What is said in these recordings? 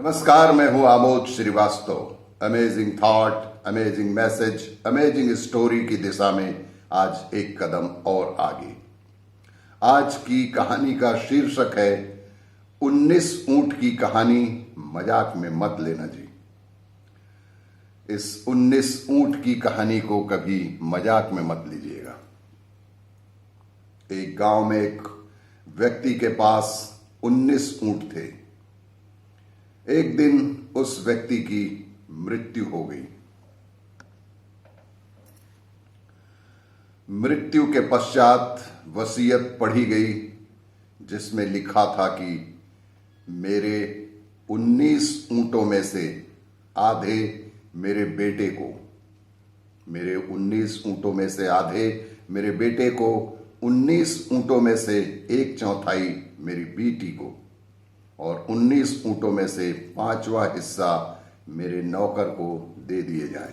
नमस्कार, मैं हूं Amod Srivastava. Amazing thought, amazing message, amazing story की दिशा में आज एक कदम और आगे। आज की कहानी का शीर्षक है 19 ऊंट की कहानी। मजाक में मत लेना जी। इस 19 ऊंट की कहानी को कभी मजाक में मत लीजिएगा। एक गांव में एक व्यक्ति के पास 19 ऊंट थे। एक दिन उस व्यक्ति की मृत्यु हो गई। मृत्यु के पश्चात वसीयत पढ़ी गई, जिसमें लिखा था कि मेरे 19 ऊंटों में से आधे मेरे बेटे को, मेरे 19 ऊंटों में से आधे मेरे बेटे को, 19 ऊंटों में से 1/4 मेरी बेटी को और 19 ऊंटों में से 5वां हिस्सा मेरे नौकर को दे दिए जाएं।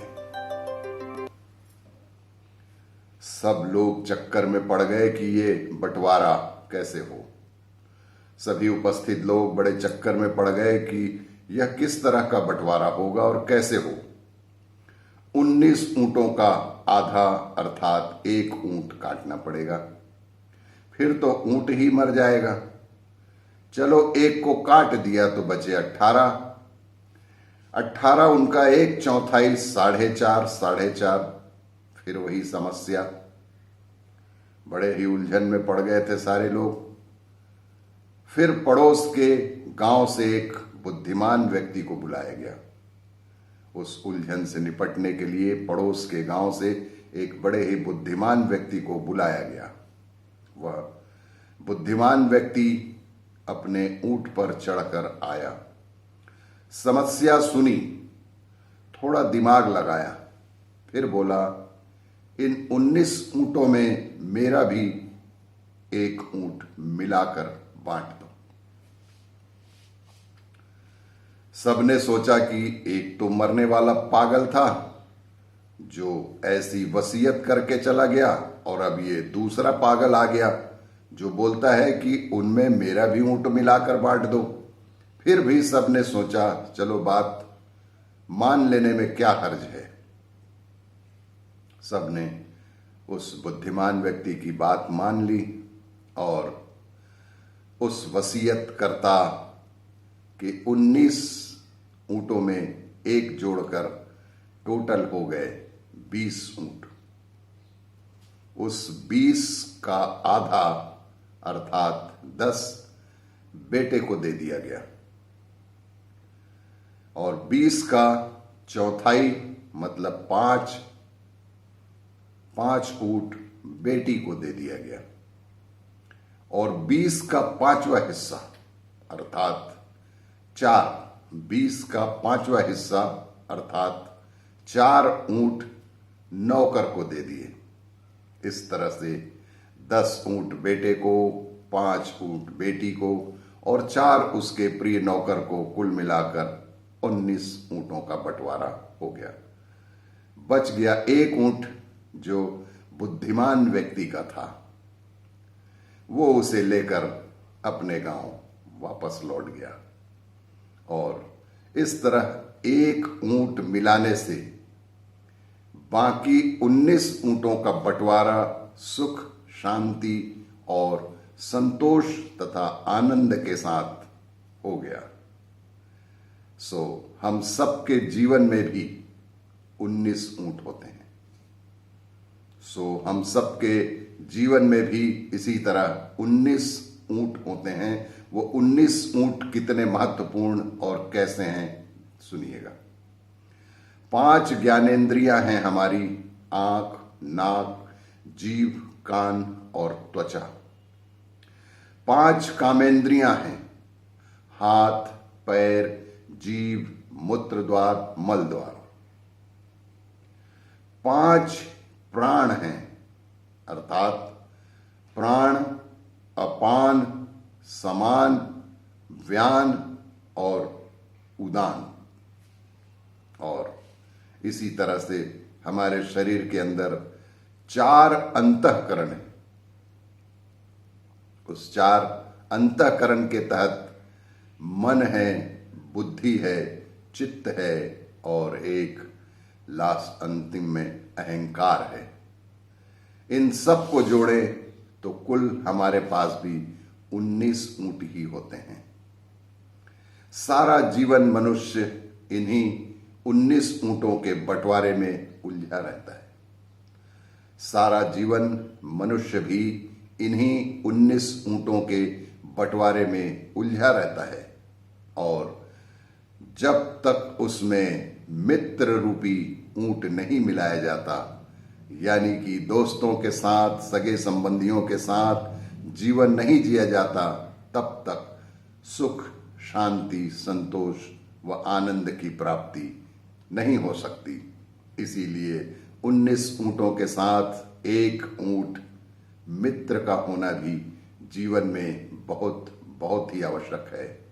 सब लोग चक्कर में पड़ गए कि ये बंटवारा कैसे हो। सभी उपस्थित लोग बड़े चक्कर में पड़ गए कि यह किस तरह का बंटवारा होगा और कैसे हो। 19 ऊंटों का आधा अर्थात 1 ऊंट काटना पड़ेगा, फिर तो ऊंट ही मर जाएगा। चलो, 1 को काट दिया तो बचे 18। 18 उनका 1/4 4.5, फिर वही समस्या। बड़े ही उलझन में पड़ गए थे सारे लोग। फिर पड़ोस के गांव से एक बुद्धिमान व्यक्ति को बुलाया गया। उस उलझन से निपटने के लिए पड़ोस के गांव से एक बड़े ही बुद्धिमान व्यक्ति को बुलाया गया। वह बुद्धिमान व्यक्ति अपने ऊंट पर चढ़कर आया, समस्या सुनी, थोड़ा दिमाग लगाया, फिर बोला, इन 19 ऊंटों में मेरा भी 1 ऊंट मिलाकर बांट दो। सबने सोचा कि एक तो मरने वाला पागल था जो ऐसी वसीयत करके चला गया, और अब ये दूसरा पागल आ गया जो बोलता है कि उनमें मेरा भी ऊंट मिलाकर बांट दो। फिर भी सबने सोचा, चलो बात मान लेने में क्या हर्ज है। सबने उस बुद्धिमान व्यक्ति की बात मान ली और उस वसीयत करता कि 19 ऊंटों में 1 जोड़कर टोटल हो गए 20 ऊंट। उस 20 का आधा अर्थात 10 बेटे को दे दिया गया और 20 का चौथाई मतलब 5 ऊंट बेटी को दे दिया गया और 20 का 5वां हिस्सा अर्थात 4, 20 का 5वां हिस्सा अर्थात 4 ऊंट नौकर को दे दिए। इस तरह से 10 ऊंट बेटे को, 5 ऊंट बेटी को और 4 उसके प्रिय नौकर को, कुल मिलाकर 19 ऊंटों का बंटवारा हो गया। बच गया 1 ऊंट जो बुद्धिमान व्यक्ति का था। वो उसे लेकर अपने गांव वापस लौट गया और इस तरह 1 ऊंट मिलाने से बाकी 19 ऊंटों का बंटवारा सुख, शांति और संतोष तथा आनंद के साथ हो गया। हम सबके जीवन में भी 19 ऊंट होते हैं। हम सबके जीवन में भी इसी तरह 19 ऊंट होते हैं। वो 19 ऊंट कितने महत्वपूर्ण और कैसे हैं, सुनिएगा। 5 ज्ञानेंद्रियां हैं हमारी: आंख, नाक, जीभ, कान और त्वचा। 5 कामेंद्रियां हैं: हाथ, पैर, जीभ, मूत्र द्वार, मल द्वार। 5 प्राण हैं अर्थात प्राण, अपान, समान, व्यान और उदान। और इसी तरह से हमारे शरीर के अंदर 4 अंतःकरण हैं। उस 4 अंतःकरण के तहत मन है, बुद्धि है, चित्त है और एक लास्ट अंतिम में अहंकार है। इन सब को जोड़े तो कुल हमारे पास भी 19 ऊंट ही होते हैं। सारा जीवन मनुष्य इन्हीं 19 ऊंटों के बंटवारे में उलझा रहता है। सारा जीवन मनुष्य भी इन्हीं 19 ऊंटों के बंटवारे में उलझा रहता है और जब तक उसमें मित्र रूपी ऊंट नहीं मिलाया जाता, यानी कि दोस्तों के साथ, सगे संबंधियों के साथ जीवन नहीं जिया जाता, तब तक सुख, शांति, संतोष व आनंद की प्राप्ति नहीं हो सकती। इसीलिए 19 ऊंटों के साथ एक ऊंट मित्र का होना भी जीवन में बहुत बहुत ही आवश्यक है।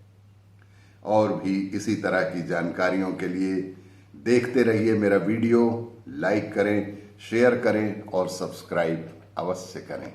और भी इसी तरह की जानकारियों के लिए देखते रहिए मेरा वीडियो, लाइक करें, शेयर करें और सब्सक्राइब अवश्य करें।